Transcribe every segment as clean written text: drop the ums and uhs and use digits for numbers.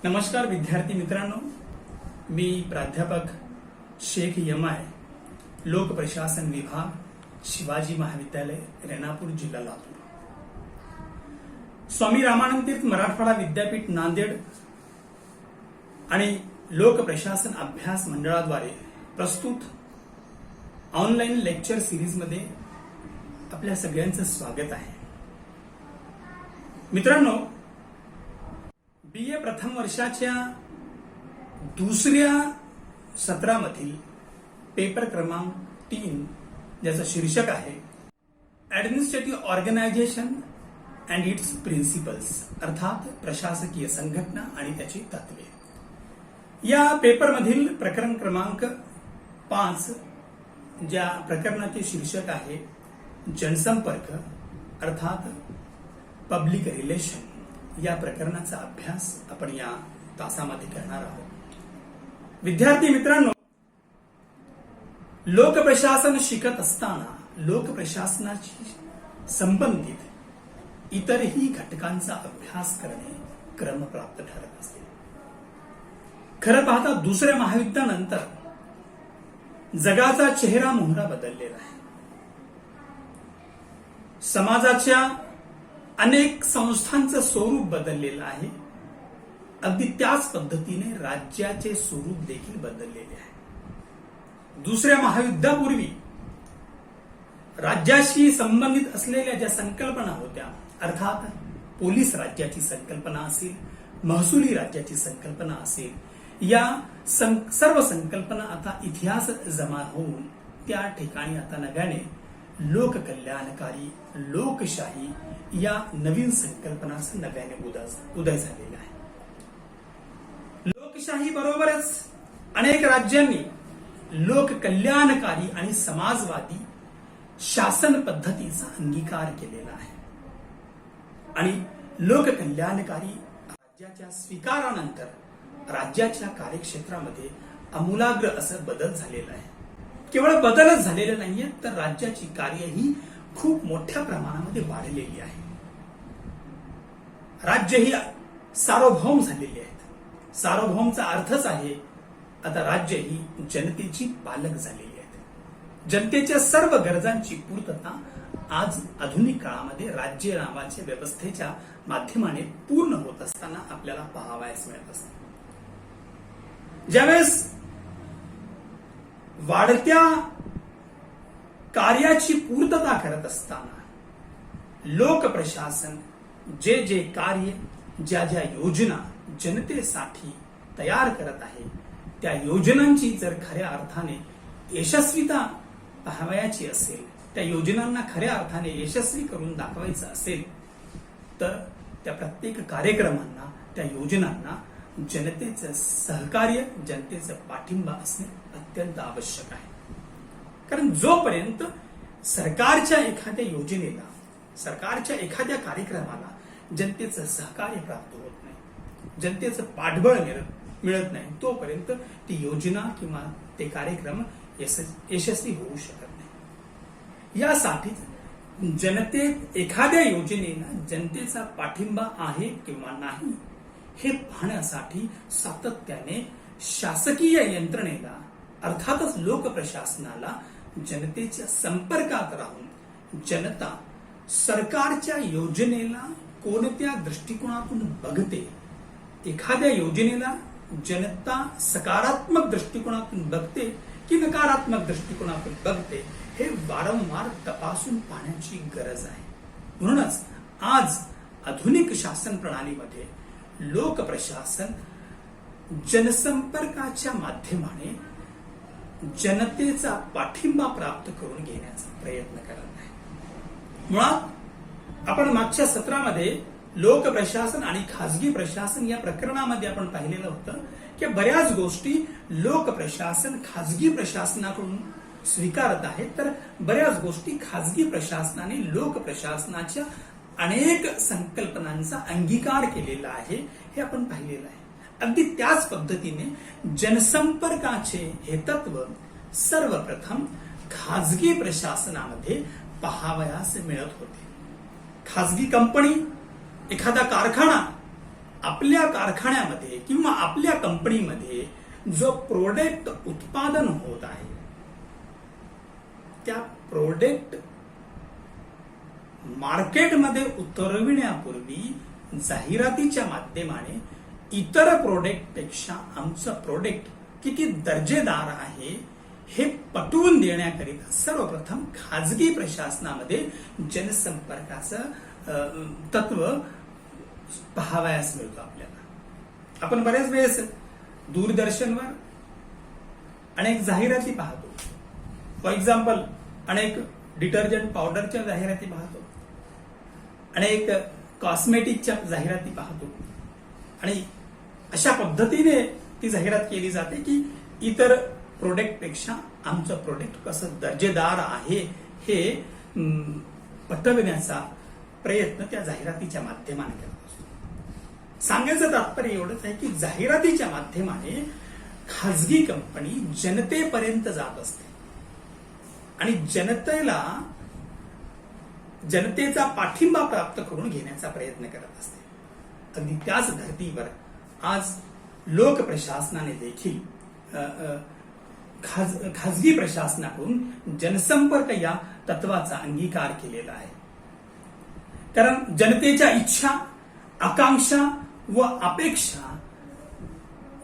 नमस्कार विद्यार्थी मित्रांनो, मी प्राध्यापक शेख यमाय, लोक प्रशासन विभाग, शिवाजी महाविद्यालय, रेणापूर, जिल्हा लातूर. स्वामी रामानंद तीर्थ मराठवाडा विद्यापीठ नांदेड आणि लोक प्रशासन अभ्यास मंडळाद्वारे प्रस्तुत ऑनलाईन लेक्चर सिरीज मध्ये आपल्या सगळ्यांचं स्वागत आहे. मित्रांनो, बीए प्रथम वर्षाच्या दुसऱ्या सत्रामधील पेपर क्रमांक 3 ज्याचं शीर्षक आहे administrative organisation and its principles, अर्थात प्रशासकीय संघटना आणि त्याची तत्वे. या पेपरमधील प्रकरण क्रमांक 5 ज्या प्रकरणाचे शीर्षक आहे जनसंपर्क अर्थात पब्लिक रिलेशन, या प्रकरणाचा अभ्यास आपण या तासामध्ये करणार आहोत. विद्यार्थी मित्रांनो, लोकप्रशासन शिकत असताना लोकप्रशासनाशी संबंधित इतरही घटकांचा अभ्यास करणे क्रमप्राप्त ठरत असते. खरं पाहता दुसऱ्या महायुद्धानंतर जगाचा चेहरा मोहरा बदललेला आहे. समाजाच्या अनेक संस्थांचं स्वरूप बदललेलं आहे. अगदी त्याच पद्धतीने राज्याचे स्वरूप देखील बदललेले आहे. दुसऱ्या महायुद्धापूर्वी राज्याशी संबंधित असलेल्या ज्या संकल्पना होत्या, अर्थात पोलीस राज्याची संकल्पना असेल, महसुली राज्याची संकल्पना असेल, या सर्व संकल्पना आता इतिहास जमा होऊन त्या ठिकाणी आता नव्याने लोककल्याणकारी लोकशाही या नवीन संकल्पनांचा नव्याने उदय झालेला आहे. लोकशाही बरोबरच अनेक राज्यांनी लोककल्याणकारी आणि समाजवादी शासन पद्धतीचा अंगीकार केलेला आहे. आणि लोककल्याणकारी राज्याच्या स्वीकारानंतर राज्याच्या कार्यक्षेत्रामध्ये आमूलाग्र असं बदल झालेला आहे. केवळ बदलच झालेले नाहीये, तर राज्याची कार्य ही खूप मोठ्या प्रमाणामध्ये वाढलेली आहे. राज्य ही सार्वभौम झालेली आहेत. सार्वभौमचा अर्थच आहे आता राज्य ही जनतेची पालक झालेली आहेत. जनतेच्या सर्व गरजांची पूर्तता आज आधुनिक काळामध्ये राज्य नावाच्या व्यवस्थेच्या माध्यमाने पूर्ण होत असताना आपल्याला पाहावयास मिळत असते. ज्यावेळेस वाढत्या कार्याची पूर्तता करत असताना लोकप्रशासन जे जे कार्य, ज्या ज्या योजना जनतेसाठी तयार करत आहे, त्या योजनांची जर खऱ्या अर्थाने यशस्वीता पाहावयाची असेल, त्या योजनांना खऱ्या अर्थाने यशस्वी करून दाखवायचं असेल, तर त्या प्रत्येक कार्यक्रमांना, त्या योजनांना जनतेचं सहकार्य, जनतेचं पाठिंबा असणे अत्यंत आवश्यक आहे. कारण जोपर्यंत सरकारच्या एखाद्या योजनेला, सरकारच्या एखाद्या कार्यक्रमाला जनतेचं सहकार्य प्राप्त होत नाही, जनतेचं पाठबळ मिळत नाही, तोपर्यंत ती योजना किंवा ते कार्यक्रम यशस्वी होऊ शकत नाही. यासाठी जनतेत एखाद्या योजनेला जनतेचा पाठिंबा आहे किंवा नाही हे पाहण्यासाठी सातत्याने शासकीय यंत्रणेला, अर्थातच लोकप्रशासनाला जनतेच्या संपर्कात राहून जनता सरकारच्या योजनेला कोणत्या दृष्टिकोनातून बघते, एखाद्या योजनेला जनता सकारात्मक दृष्टिकोनातून बघते की नकारात्मक दृष्टिकोनातून बघते, हे वारंवार तपासून पाहण्याची गरज आहे. म्हणूनच आज आधुनिक शासन प्रणालीमध्ये लोकप्रशासन जनसंपर्काच्या माध्यमाने जनतेचा पाठिंबा प्राप्त करून घेण्याचा प्रयत्न करत आहे. मुळात आपण मागच्या सत्रामध्ये लोकप्रशासन आणि खासगी प्रशासन या प्रकरणामध्ये आपण पाहिलेलं होतं की बऱ्याच गोष्टी लोकप्रशासन खासगी प्रशासनाकडून स्वीकारत आहे, तर बऱ्याच गोष्टी खासगी प्रशासनाने लोकप्रशासनाच्या अनेक संकल्पनांचा अंगीकार केलेला आहे, हे आपण पाहिलेलं आहे. अगदी त्याच पद्धतीने जनसंपर्काचे हे तत्व सर्वप्रथम खासगी प्रशासनामध्ये पाहावयास मिळत होते. खासगी कंपनी, एखादा कारखाना आपल्या कारखान्यामध्ये किंवा आपल्या कंपनीमध्ये जो प्रोडक्ट उत्पादन होत आहे त्या प्रोडक्ट मार्केटमध्ये उतरविण्यापूर्वी जाहिरातीच्या माध्यमाने इतर प्रोडक्ट पेक्षा आमचं प्रोडक्ट किती दर्जेदार आहे हे पटवून देण्याकरिता सर्वप्रथम खाजगी प्रशासनामध्ये जनसंपर्काचं तत्व पाहावयास मिळतो आपल्याला. आपण बऱ्याच वेळेस दूरदर्शनवर अनेक जाहिराती पाहतो. फॉर एक्झाम्पल अनेक डिटर्जंट पावडरच्या जाहिराती पाहतो, अनेक कॉस्मेटिकच्या जाहिराती पाहतो आणि अशा पद्धतीने ती जाहिरात केली जाते की इतर प्रोडक्ट पेक्षा आमचं प्रोडक्ट कसं दर्जेदार आहे हे पटवण्याचा प्रयत्न त्या जाहिरातीच्या माध्यमाने करत असतो. सांगायचं तात्पर्य एवढंच आहे की जाहिरातीच्या माध्यमाने खाजगी कंपनी जनतेपर्यंत जात असते आणि जनतेचा पाठिंबा प्राप्त करून घेण्याचा प्रयत्न करत असते. अगदी त्याच धर्तीवर आज लोक प्रशासनाने देखील खाजगी प्रशासनाकडून जनसंपर्क या तत्वाचा अंगीकार केलेला आहे. कारण जनतेच्या इच्छा, आकांक्षा व अपेक्षा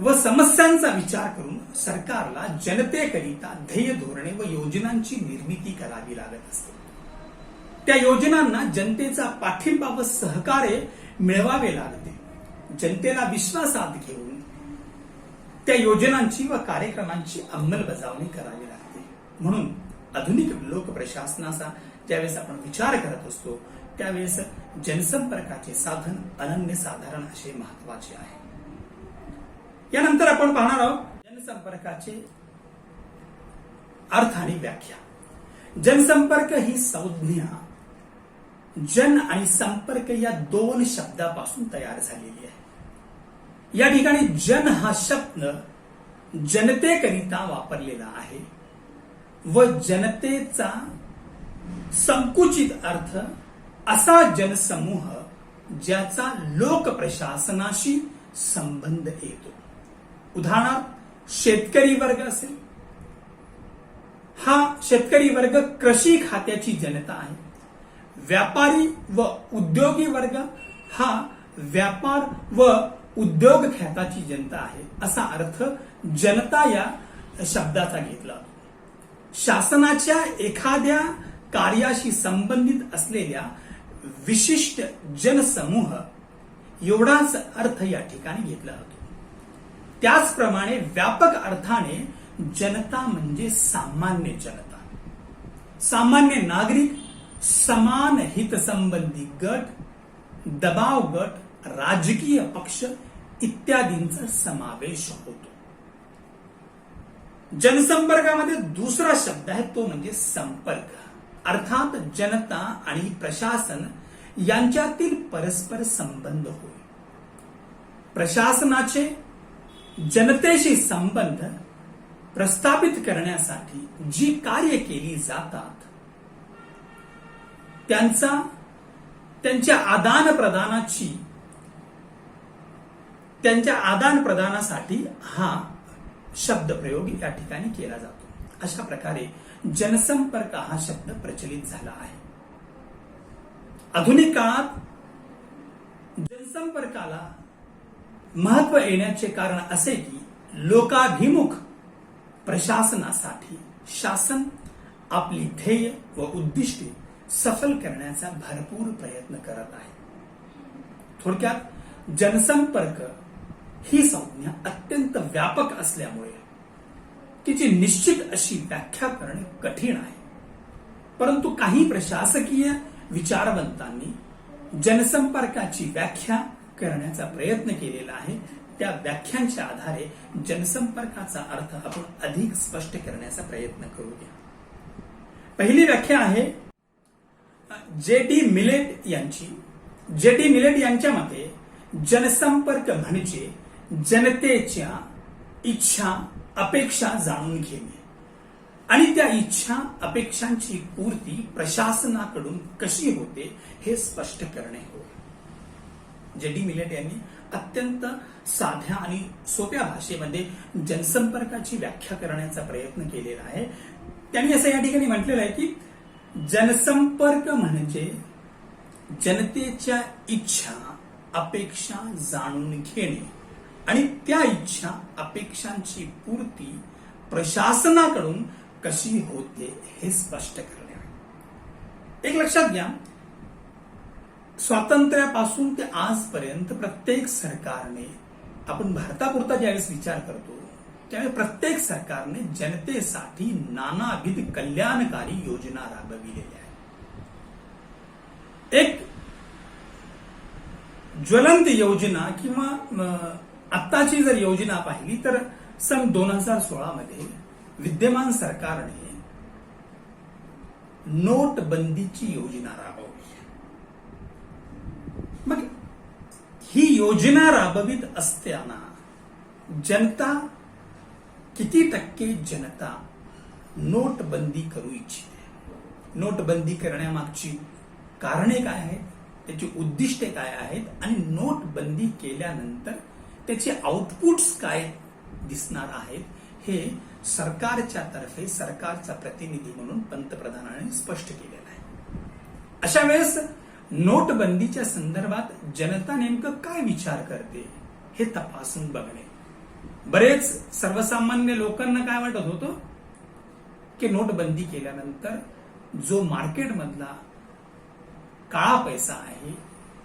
व समस्यांचा विचार करून सरकारला जनतेकरिता ध्येय धोरणे व योजनांची निर्मिती करावी लागत असते. त्या योजनांना जनतेचा पाठिंबा व सहकार्य मिळवावे लागते. जनतेला विश्वासात घेऊन त्या योजनांची व कार्यक्रमांची अंमलबजावणी करावी लागते. म्हणून आधुनिक लोक प्रशासनाचा ज्यावेळेस आपण विचार करत असतो त्यावेळेस जनसंपर्काचे साधन अनन्यसाधारण असे महत्वाचे आहे. यानंतर आपण पाहणार आहोत जनसंपर्काचे अर्थ आणि व्याख्या. जनसंपर्क ही संज्ञा जन आणि संपर्क या दोन शब्दापासून तयार झालेली आहे. या ठिकाणी जन हा शब्द जनतेकरिता वापरलेला आहे व जनतेचा संकुचित अर्थ असा जनसमूह ज्याचा लोक प्रशासनाशी संबंध येतो. उदाहरणार्थ शेतकरी वर्ग असेल, हा शेतकरी वर्ग कृषी खात्याची जनता आहे. व्यापारी व उद्योगी वर्ग हा व्यापार व उद्योग खात्याची जनता आहे असा अर्थ जनता या शब्दाचा घेतला. शासनाच्या एखाद्या कार्याशी संबंधित असलेल्या विशिष्ट जनसमूह एवढाच अर्थ या ठिकाणी घेतला जातो. त्याचप्रमाणे व्यापक अर्थाने जनता म्हणजे सामान्य जनता, सामान्य नागरिक, समान हितसंबंधी गट, दबाव गट, राजकीय पक्ष इत्यादींचा समावेश होतो. जनसंपर्कामध्ये दुसरा शब्द आहे तो म्हणजे संपर्क. अर्थात जनता आणि प्रशासन यांच्यातील परस्पर संबंध होय. प्रशासनाचे जनतेशी संबंध प्रस्थापित करण्यासाठी जी कार्य केली जातात त्यांच्या आदान प्रदानासाठी हा शब्द प्रयोग या ठिकाणी केला जातो. अशा प्रकारे जनसंपर्क हा शब्द प्रचलित झाला आहे. आधुनिक काळात जनसंपर्काला महत्व येण्याचे कारण असे की लोकाभिमुख प्रशासनासाठी शासन आपली ध्येय व उद्दिष्टे सफल करण्याचा भरपूर प्रयत्न करत आहे. थोडक्यात जनसंपर्क ही संज्ञा अत्यंत व्यापक असल्यामुळे तिची निश्चित अशी व्याख्या करणे कठीण आहे. परंतु काही प्रशासकीय विचारवंतांनी जनसंपर्काची व्याख्या करण्याचा प्रयत्न केलेला आहे. त्या व्याख्यांच्या आधारे जनसंपर्काचा अर्थ आपण अधिक स्पष्ट करण्याचा प्रयत्न करूया. पहिली व्याख्या आहे जे.डी. मिलेट यांची. जे.डी. मिलेट यांच्या मते जनसंपर्क म्हणजे जनतेच्या इच्छा, अपेक्षा जाणून घेणे आणि त्या इच्छा, अपेक्षांची पूर्ती प्रशासनाकडून कशी होते हे स्पष्ट करणे होय. जे.डी. मिलेट यांनी अत्यंत साध्या आणि सोप्या भाषेमध्ये जनसंपर्काची व्याख्या करण्याचा प्रयत्न केलेला आहे. त्यांनी असं या ठिकाणी म्हटलेलं आहे की जनसंपर्क म्हणजे जनतेच्या इच्छा अपेक्षा जाणून घेणे आणि त्या इच्छा अपेक्षांची पूर्ती प्रशासनाकडून कशी होते हे स्पष्ट करणे. एक लक्षात घ्या, स्वातंत्र्यापासून ते आजपर्यंत प्रत्येक सरकारने, आपण भारतापुरता ज्यावेळेस विचार करतो त्यावेळेस प्रत्येक सरकारने जनतेसाठी नानाविध कल्याणकारी योजना राबविलेल्या आहेत. एक ज्वलंत योजना किंवा आत्ताची जर योजना पाहिली तर सन 2016 मध्ये विद्यमान सरकारने नोटबंदीची योजना राबवली. मग ही योजना राबवित असताना जनता किती टक्के जनता नोटबंदी करू इच्छिते, नोटबंदी करण्यामागची कारणे काय आहेत, त्याची उद्दिष्टे काय आहेत आणि नोटबंदी केल्यानंतर त्याचे आउटपुट्स काय दिसणार आहेत हे सरकारच्या तर्फे सरकारचा प्रतिनिधी म्हणून पंतप्रधानांनी स्पष्ट केलेलं आहे. अशा वेळेस नोटबंदीच्या संदर्भात जनता नेमकं काय विचार करते हे तपासून बघणे. बरेच सर्वसामान्य लोकांना काय वाटत होतं की नोटबंदी केल्यानंतर जो मार्केटमधला काळा पैसा आहे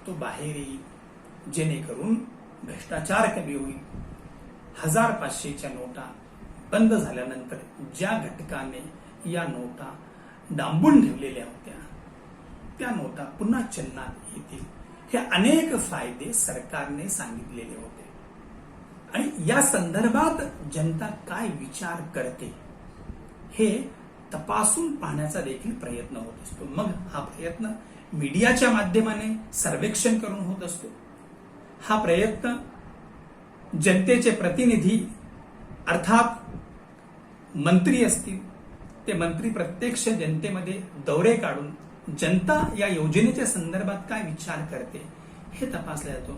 तो बाहेर येईल, जेणेकरून भ्रष्टाचार कमी होईल. 1500च्या नोटा बंद झाल्यानंतर ज्या घटकाने या नोटा डांबून ठेवलेल्या होत्या त्या नोटा पुन्हा चलनात येतील. हे अनेक फायदे सरकारने सांगितलेले होते आणि या संदर्भात जनता काय विचार करते हे तपासून पाहण्याचा देखील प्रयत्न होत असतो. मग हा प्रयत्न मीडियाच्या माध्यमाने सर्वेक्षण करून होत असतो. हा प्रयत्न जनतेचे प्रतिनिधी अर्थात मंत्री असतील, ते मंत्री प्रत्यक्ष जनतेमध्ये दौरे काढून जनता या योजनेच्या संदर्भात काय विचार करते हे तपासलं जातो.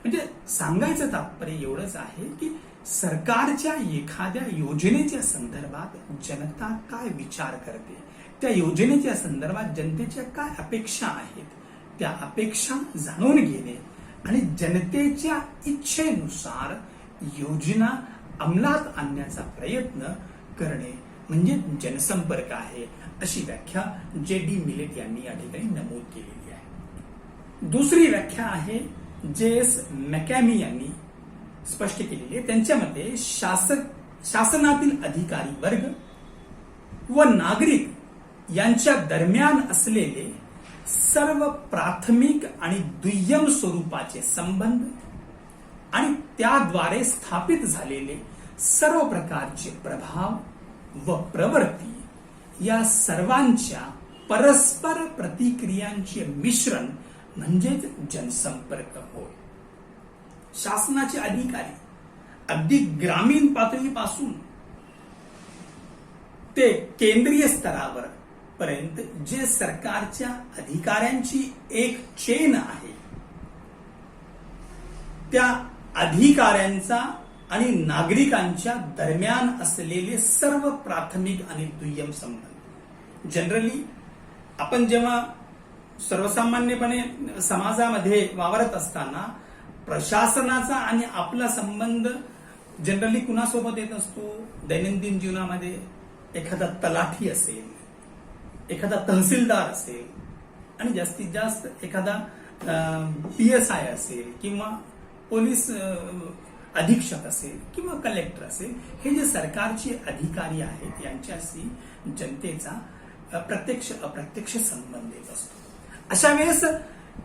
म्हणजे सांगायचं तात्पर्य एवढंच आहे की सरकारच्या एखाद्या योजनेच्या संदर्भात जनता काय विचार करते, त्या योजनेच्या संदर्भात जनतेच्या काय अपेक्षा आहेत, त्या अपेक्षा जाणून घेणे आणि जनतेच्या इच्छेनुसार योजना अंमलात आणण्याचा प्रयत्न करणे म्हणजे जनसंपर्क आहे, अशी व्याख्या जे.डी. मिलेट यांनी या ठिकाणी नमूद केलेली आहे. दुसरी व्याख्या आहे जे.एस. मॅकॅमी यांनी स्पष्ट केलेली आहे. त्यांच्या मते शासनातील अधिकारी वर्ग व नागरिक यांच्या दरम्यान असलेले सर्व प्राथमिक आणि दुय्यम स्वरूपाचे संबंध आणि त्याद्वारे स्थापित झालेले सर्व प्रकारचे प्रभाव व प्रवृत्ती या सर्वांच्या परस्पर प्रतिक्रियांचे मिश्रण म्हणजेच जनसंपर्क होय. शासनाचे अधिकारी अगदी ग्रामीण पातळीपासून ते केंद्रीय स्तरावर पर्यंत जे सरकारच्या अधिकाऱ्यांची एक चेन आहे, त्या अधिकाऱ्यांचा आणि नागरिकांच्या दरम्यान असलेले सर्व प्राथमिक आणि दुय्यम संबंध. जनरली आपण जेव्हा सर्वसामान्यपणे समाजामध्ये वावरत असताना प्रशासनाचा आणि आपला संबंध जनरली कुणासोबत येत असतो, दैनंदिन जीवनामध्ये एखादा तलाठी असेल, एखादा तहसीलदार असेल आणि जास्तीत जास्त एखादा PSI असेल किंवा पोलीस अधीक्षक असेल किंवा कलेक्टर असेल, हे जे सरकारचे अधिकारी आहेत यांच्याशी जनतेचा प्रत्यक्ष अप्रत्यक्ष संबंध येत असतो. अशा वेळेस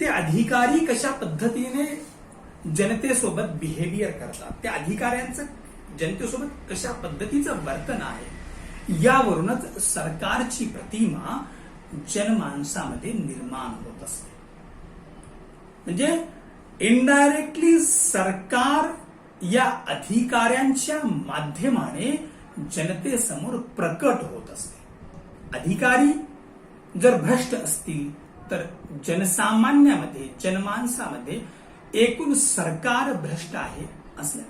ते अधिकारी कशा पद्धतीने जनतेसोबत बिहेवियर करतात, त्या अधिकाऱ्यांचं जनतेसोबत कशा पद्धतीचं वर्तन आहे, यावरूनच सरकारची प्रतिमा जनमानसामध्ये निर्माण होत असते. म्हणजे इनडायरेक्टली सरकार या अधिकाऱ्यांच्या माध्यमाने जनतेसमोर प्रकट होत असते. अधिकारी जर भ्रष्ट असतील तर जनसामान्यामध्ये जनमानसामध्ये एकूण सरकार भ्रष्ट आहे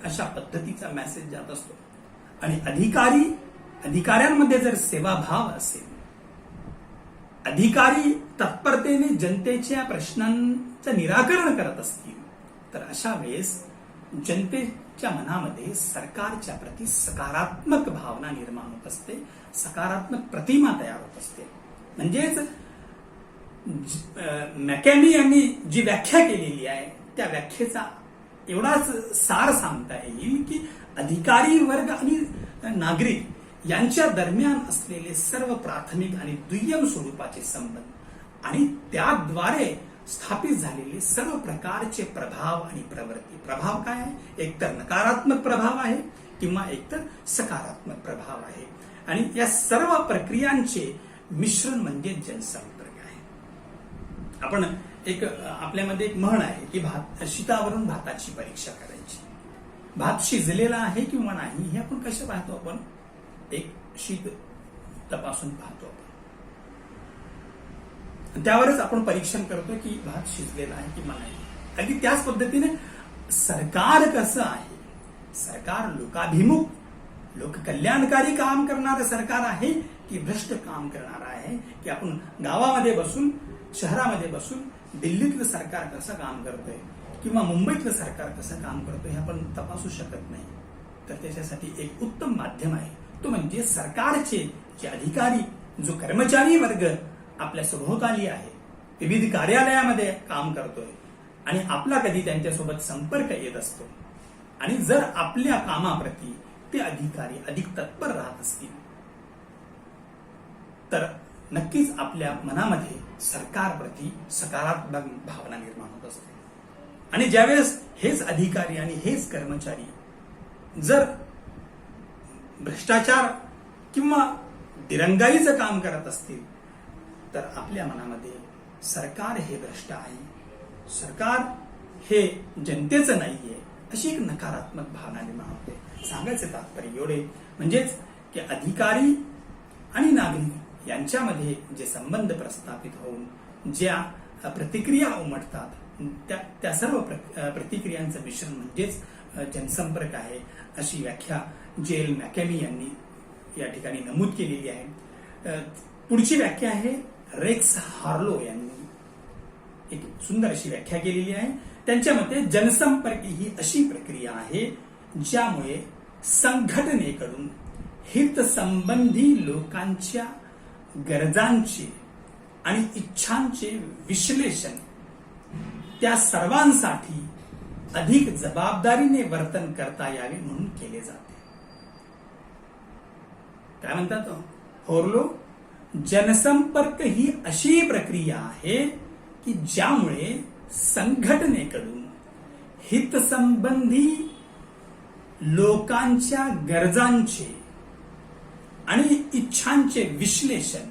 अशा पद्धतीचा मेसेज जात असतो. आणि अधिकाऱ्यांमध्ये जर सेवाभाव असेल, अधिकारी तत्परतेने जनतेच्या प्रश्नांचं निराकरण करत असतील, तर अशा वेळेस जनतेच्या मनामध्ये सरकारच्या प्रती सकारात्मक भावना निर्माण होत असते, सकारात्मक प्रतिमा तयार होत असते. म्हणजेच मॅकॅनी यांनी जी व्याख्या केलेली आहे त्या व्याख्येचा एवढाच सार सांगता येईल की अधिकारी वर्ग आणि नागरिक यांच्या दरम्यान असलेले सर्व प्राथमिक आणि दुय्यम स्वरूपाचे संबंध आणि त्याद्वारे स्थापित झालेले सर्व प्रकारचे प्रभाव आणि प्रवृत्ती. प्रभाव काय आहे? एकतर नकारात्मक प्रभाव आहे किंवा एकतर सकारात्मक प्रभाव आहे. आणि या सर्व प्रक्रियांचे मिश्रण म्हणजे जनसंपर्क आहे. आपण आपल्यामध्ये एक म्हण आहे की शीतावरून भाताची परीक्षा करायची. भात शिजलेला आहे किंवा नाही हे आपण कसं पाहतो? आपण एक शीत तपासून पाहतो आपण, त्यावरच आपण परीक्षण करतो की भात शिजलेला आहे किंवा नाही. अगदी त्याच पद्धतीने सरकार कसं आहे? सरकार लोकाभिमुख, लोककल्याणकारी काम करणारं सरकार आहे की भ्रष्ट काम करणार आहे? की आपण गावामध्ये बसून, शहरामध्ये बसून दिल्लीतलं सरकार कसं काम करतोय किंवा मुंबईतलं सरकार कसं काम करतोय हे आपण तपासू शकत नाही. तर त्याच्यासाठी एक उत्तम माध्यम आहे, तो म्हणजे सरकारचे जे अधिकारी, जो कर्मचारी वर्ग आपल्या सभोवताली आहे, विविध कार्यालयामध्ये काम करतोय आणि आपला कधी त्यांच्यासोबत संपर्क येत असतो. आणि जर आपल्या कामाप्रती ते अधिकारी अधिक तत्पर राहत असतील तर नक्कीच आपल्या मनामध्ये सरकारप्रती सकारात्मक भावना निर्माण होत असते. आणि ज्यावेळेस हेच अधिकारी आणि हेच कर्मचारी जर भ्रष्टाचार किंवा दिरंगाईचं काम करत असतील तर आपल्या मनामध्ये सरकार हे भ्रष्ट आहे, सरकार हे जनतेचं नाहीये अशी एक नकारात्मक भावना निर्माण होते. सांगायचे तात्पर्य एवढे, म्हणजेच की अधिकारी आणि नागरिक यांच्यामध्ये जे संबंध प्रस्थापित होऊन ज्या प्रतिक्रिया उमटतात त्या सर्व प्रतिक्रियांचं मिश्रण म्हणजेच जनसंपर्क आहे, अशी व्याख्या जेल मॅकॅमी यांनी या ठिकाणी नमूद केलेली आहे. पुढची व्याख्या आहे रेक्स हार्लो यांनी एक सुंदर अशी व्याख्या केलेली आहे. त्यांच्या मते जनसंपर्क ही अशी प्रक्रिया आहे ज्यामुळे संघटनेकडून हितसंबंधी लोकांच्या गरजांचे आणि इच्छांचे विश्लेषण त्या सर्वांसाठी अधिक जबाबदारीने वर्तन करता यावे म्हणून केले जाते. काय म्हणतात होर्लो? जनसंपर्क ही अशी प्रक्रिया आहे की ज्यामुळे संघटनेकडून हितसंबंधी लोकांच्या गरजांचे आणि इच्छांचे विश्लेषण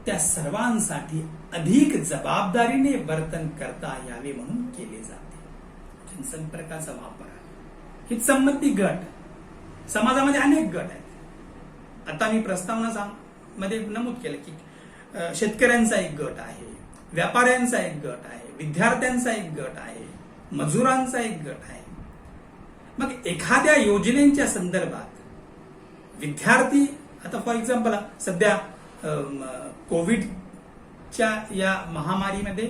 त्या सर्वांसाठी अधिक जबाबदारीने वर्तन करता यावे म्हणून केले जाते. जनसंपर्काचा वापर, हितसंबंधी गट, समाजामध्ये अनेक गट आहेत. आता मी प्रस्तावना मध्ये नमूद केलं की शेतकऱ्यांचा एक गट आहे, व्यापाऱ्यांचा एक गट आहे, विद्यार्थ्यांचा एक गट आहे, मजुरांचा एक गट आहे. मग एखाद्या योजनेच्या संदर्भात विद्यार्थी, आता फॉर एक्झाम्पल सध्या कोविडच्या या महामारीमध्ये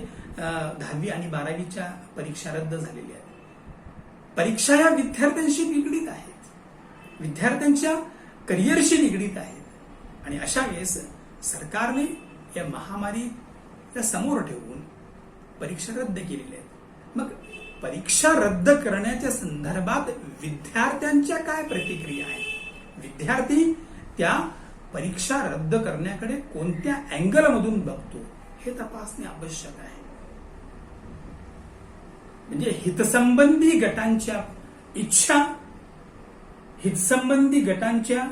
10वी आणि 12वीच्या परीक्षा रद्द झालेल्या आहेत. परीक्षा या विद्यार्थ्यांशी निगडीत आहेत, विद्यार्थ्यांच्या करिअरशी निगडीत आहेत. आणि अशा वेळेस सरकारने या महामारीला समोर ठेवून परीक्षा रद्द केलेल्या आहेत. मग परीक्षा रद्द करण्याच्या संदर्भात विद्यार्थ्यांच्या काय प्रतिक्रिया आहेत? विद्यार्थी त्या परीक्षा रद्द करण्याकडे कोणत्या अँगलमधून बघतो हे तपासणे आवश्यक आहे. म्हणजे हितसंबंधी गटांच्या इच्छा, हितसंबंधी गटांच्या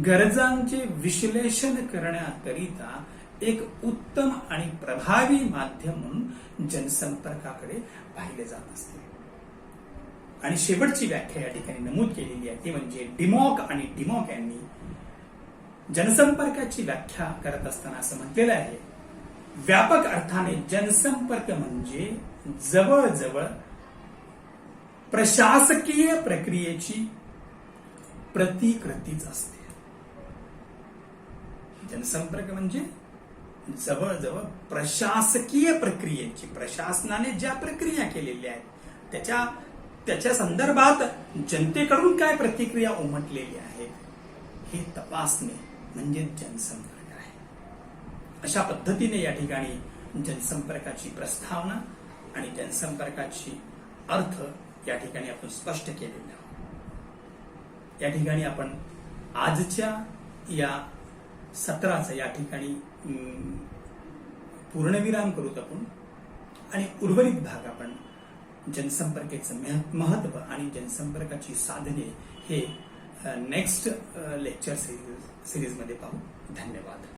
गरजांचे विश्लेषण करण्याकरिता एक उत्तम आणि प्रभावी माध्यम म्हणून जनसंपर्काकडे पाहिले जात असते. आणि शेवटची व्याख्या या ठिकाणी नमूद केलेली आहे ती म्हणजे डिमॉक आणि डिमॉक यांनी जनसंपर्काची व्याख्या करत असताना असं म्हटलेलं आहे, व्यापक अर्थाने जनसंपर्क म्हणजे जवळजवळ प्रशासकीय प्रक्रियेची प्रतिकृतीच असते. जनसंपर्क म्हणजे जवळजवळ प्रशासकीय प्रक्रियेची, प्रशासनाने ज्या प्रक्रिया केलेल्या आहेत त्याच्या संदर्भात जनतेकडून काय प्रतिक्रिया उमटलेली आहे हे तपासणे म्हणजे जनसंपर्क आहे. अशा पद्धतीने या ठिकाणी जनसंपर्काची प्रस्तावना आणि जनसंपर्काची अर्थ या ठिकाणी आपण स्पष्ट केलेला आहोत. या ठिकाणी आपण आजच्या या सत्राचा या ठिकाणी पूर्णविराम करूत आपण आणि उर्वरित भाग आपण जनसंपर्काचं महत्व आणि जनसंपर्काची साधने हे नेक्स्ट लेक्चर सिरीज मध्ये पाहू. धन्यवाद.